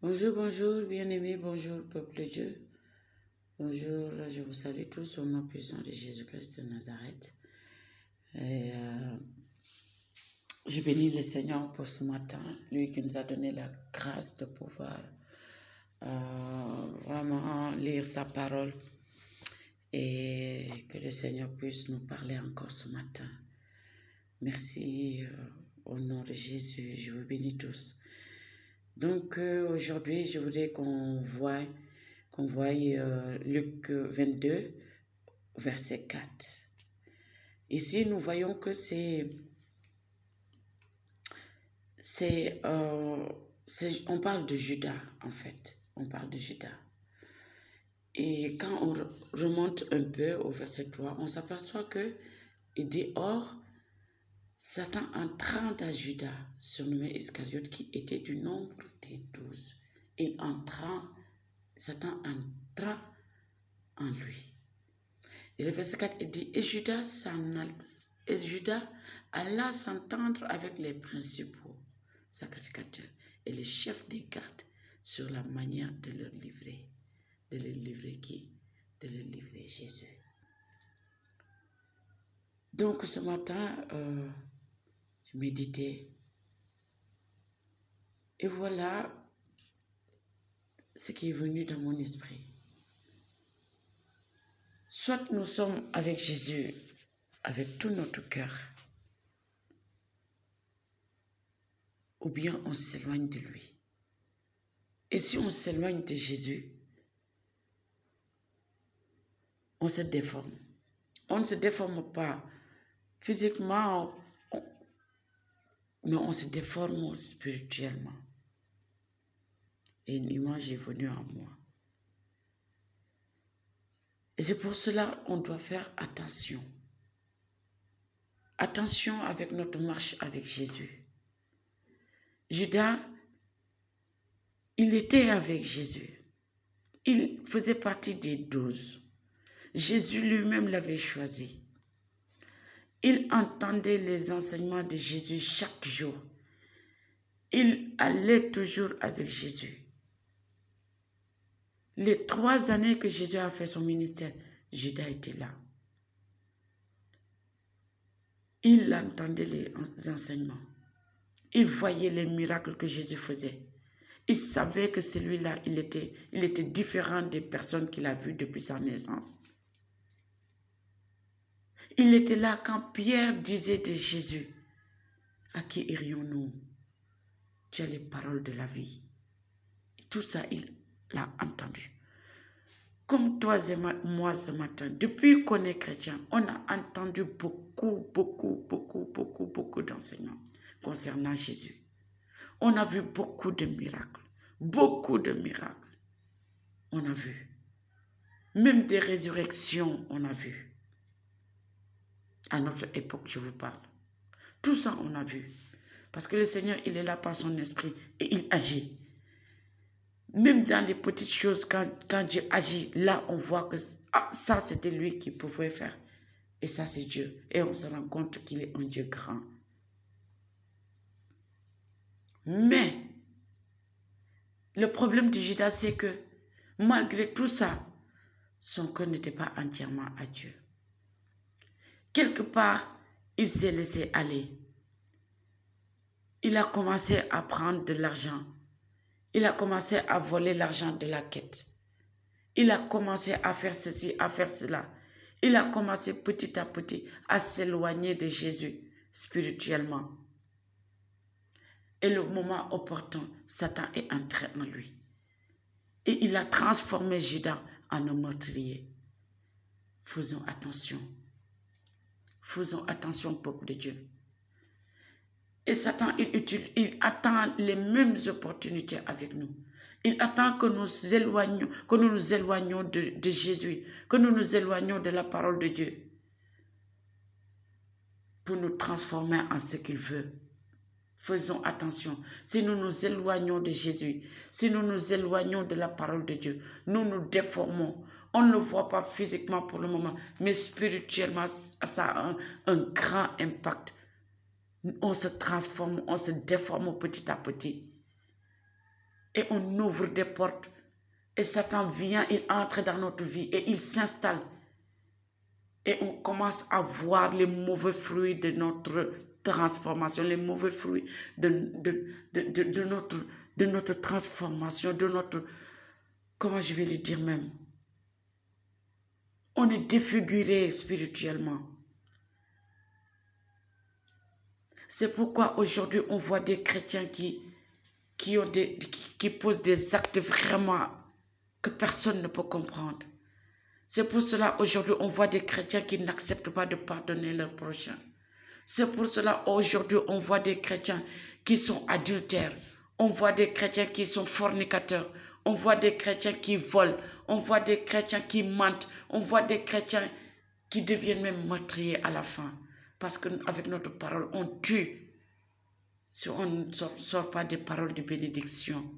Bonjour, bonjour, bien-aimés, bonjour, peuple de Dieu. Bonjour, je vous salue tous au nom puissant de Jésus-Christ de Nazareth. Et je bénis le Seigneur pour ce matin, lui qui nous a donné la grâce de pouvoir vraiment lire sa parole et que le Seigneur puisse nous parler encore ce matin. Merci au nom de Jésus, je vous bénis tous. Donc aujourd'hui, je voudrais qu'on voie Luc 22, verset 4. Ici, nous voyons que on parle de Judas, en fait. On parle de Judas. Et quand on remonte un peu au verset 3, on s'aperçoit que il dit, or, Satan entrant à Judas, surnommé Iscariote, qui était du nombre des 12. Satan entra en lui. Et le verset 4, il dit, et Judas alla s'entendre avec les principaux sacrificateurs et les chefs des gardes sur la manière de leur livrer. De leur livrer qui? De leur livrer Jésus. Donc ce matin, je méditais. Et voilà ce qui est venu dans mon esprit. Soit nous sommes avec Jésus, avec tout notre cœur, ou bien on s'éloigne de lui. Et si on s'éloigne de Jésus, on se déforme. On ne se déforme pas physiquement, mais on se déforme spirituellement. Et une image est venue en moi. Et c'est pour cela qu'on doit faire attention. Attention avec notre marche avec Jésus. Judas, il était avec Jésus. Il faisait partie des 12. Jésus lui-même l'avait choisi. Il entendait les enseignements de Jésus chaque jour. Il allait toujours avec Jésus. Les 3 années que Jésus a fait son ministère, Judas était là. Il entendait les enseignements. Il voyait les miracles que Jésus faisait. Il savait que celui-là, il était différent des personnes qu'il a vues depuis sa naissance. Il était là quand Pierre disait de Jésus, à qui irions-nous? Tu as les paroles de la vie. Et tout ça, il l'a entendu. Comme toi et moi ce matin, depuis qu'on est chrétien, on a entendu beaucoup d'enseignements concernant Jésus. On a vu beaucoup de miracles. Beaucoup de miracles. On a vu. Même des résurrections, on a vu. À notre époque, je vous parle. Tout ça, on a vu. Parce que le Seigneur, il est là par son esprit et il agit. Même dans les petites choses, quand Dieu agit, là, on voit que ça, c'était lui qui pouvait faire. Et ça, c'est Dieu. Et on se rend compte qu'il est un Dieu grand. Mais, le problème de Judas, c'est que, malgré tout ça, son cœur n'était pas entièrement à Dieu. Quelque part, il s'est laissé aller. Il a commencé à prendre de l'argent. Il a commencé à voler l'argent de la quête. Il a commencé à faire ceci, à faire cela. Il a commencé petit à petit à s'éloigner de Jésus spirituellement. Et le moment opportun, Satan est entré en lui. Et il a transformé Judas en un meurtrier. Faisons attention. Faisons attention, peuple de Dieu. Et Satan, il attend les mêmes opportunités avec nous. Il attend que nous nous éloignions de Jésus, que nous nous éloignions de la parole de Dieu pour nous transformer en ce qu'il veut. Faisons attention. Si nous nous éloignons de Jésus, si nous nous éloignons de la parole de Dieu, nous nous déformons. On ne le voit pas physiquement pour le moment, mais spirituellement, ça a un grand impact. On se transforme, on se déforme petit à petit. et on ouvre des portes. Et Satan vient, il entre dans notre vie et il s'installe. Et on commence à voir les mauvais fruits de notre transformation, les mauvais fruits de notre transformation, de notre... Comment je vais le dire même? On est défiguré spirituellement. C'est pourquoi aujourd'hui on voit des chrétiens qui posent des actes vraiment que personne ne peut comprendre. C'est pour cela aujourd'hui on voit des chrétiens qui n'acceptent pas de pardonner leur prochain. C'est pour cela aujourd'hui on voit des chrétiens qui sont adultères. On voit des chrétiens qui sont fornicateurs. On voit des chrétiens qui volent. On voit des chrétiens qui mentent. On voit des chrétiens qui deviennent même meurtriers à la fin. Parce qu'avec notre parole, on tue si on ne sort pas des paroles de bénédiction.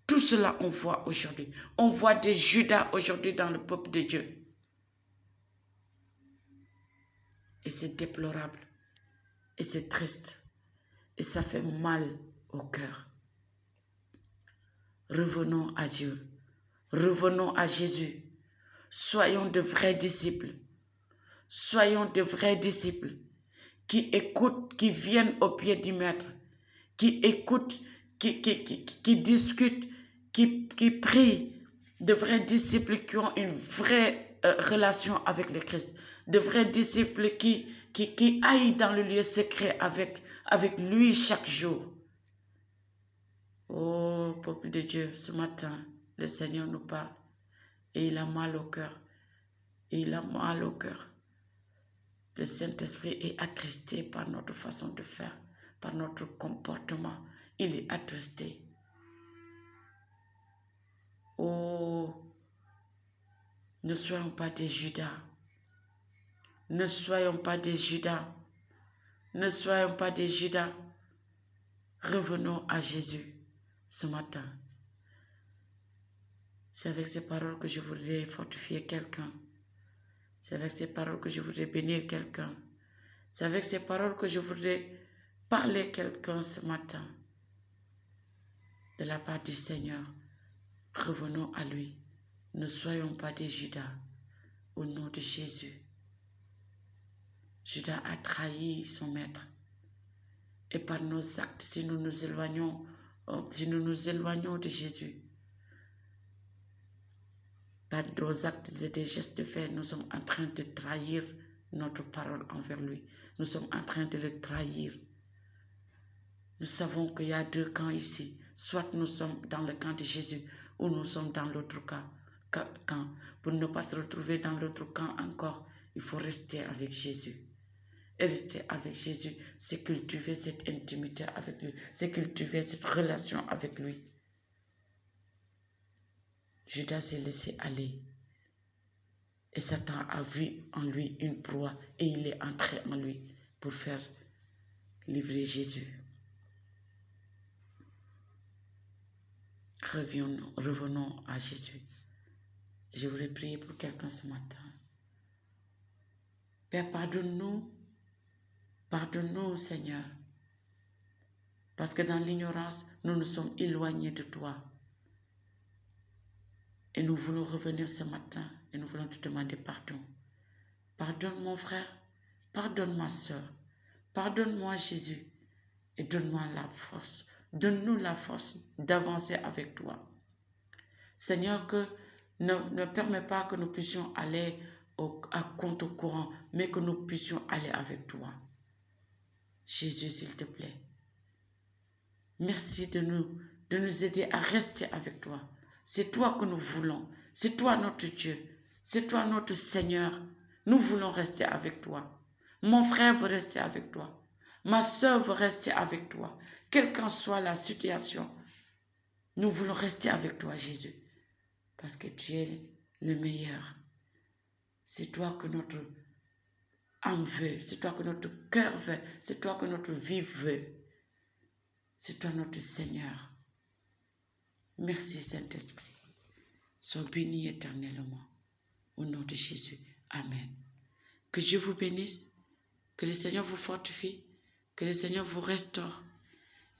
Tout cela, on voit aujourd'hui. On voit des Judas aujourd'hui dans le peuple de Dieu. Et c'est déplorable. Et c'est triste. Et ça fait mal au cœur. Revenons à Dieu. Revenons à Jésus. Soyons de vrais disciples. Soyons de vrais disciples qui écoutent, qui viennent au pied du Maître, qui écoutent, qui discutent, qui prient. De vrais disciples qui ont une vraie relation avec le Christ. De vrais disciples qui aillent dans le lieu secret avec lui chaque jour. Oh, peuple de Dieu, ce matin, le Seigneur nous parle et il a mal au cœur. Et il a mal au cœur. Le Saint-Esprit est attristé par notre façon de faire, par notre comportement. Il est attristé. Oh, ne soyons pas des Judas. Ne soyons pas des Judas. Ne soyons pas des Judas. Revenons à Jésus ce matin. C'est avec ces paroles que je voudrais fortifier quelqu'un. C'est avec ces paroles que je voudrais bénir quelqu'un. C'est avec ces paroles que je voudrais parler quelqu'un ce matin. De la part du Seigneur, revenons à lui. Ne soyons pas des Judas. Au nom de Jésus. Judas a trahi son maître. Et par nos actes, si nous nous éloignons de Jésus, par nos actes et des gestes faits, nous sommes en train de trahir notre parole envers lui. Nous sommes en train de le trahir. Nous savons qu'il y a deux camps ici. Soit nous sommes dans le camp de Jésus ou nous sommes dans l'autre camp. Pour ne pas se retrouver dans l'autre camp encore, il faut rester avec Jésus. Et rester avec Jésus, c'est cultiver cette intimité avec lui. C'est cultiver cette relation avec lui. Judas s'est laissé aller. Et Satan a vu en lui une proie et il est entré en lui pour faire livrer Jésus. Revenons à Jésus. Je voudrais prier pour quelqu'un ce matin. Père, pardonne-nous. Pardonne-nous, Seigneur. Parce que dans l'ignorance, nous nous sommes éloignés de toi. Et nous voulons revenir ce matin et nous voulons te demander pardon. Pardonne mon frère, pardonne ma soeur, pardonne-moi Jésus et donne-moi la force. Donne-nous la force d'avancer avec toi. Seigneur, que ne permets pas que nous puissions aller à contre-courant, mais que nous puissions aller avec toi. Jésus, s'il te plaît. Merci de nous aider à rester avec toi. C'est toi que nous voulons. C'est toi notre Dieu. C'est toi notre Seigneur. Nous voulons rester avec toi. Mon frère veut rester avec toi. Ma soeur veut rester avec toi. Quelle qu'en soit la situation, nous voulons rester avec toi, Jésus. Parce que tu es le meilleur. C'est toi que notre âme veut. C'est toi que notre cœur veut. C'est toi que notre vie veut. C'est toi notre Seigneur. Merci Saint-Esprit. Sois béni éternellement. Au nom de Jésus. Amen. Que Dieu vous bénisse. Que le Seigneur vous fortifie. Que le Seigneur vous restaure.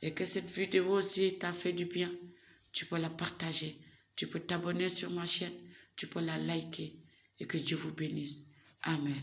Et que cette vidéo aussi t'a fait du bien. tu peux la partager, tu peux t'abonner sur ma chaîne, tu peux la liker et que Dieu vous bénisse. Amen.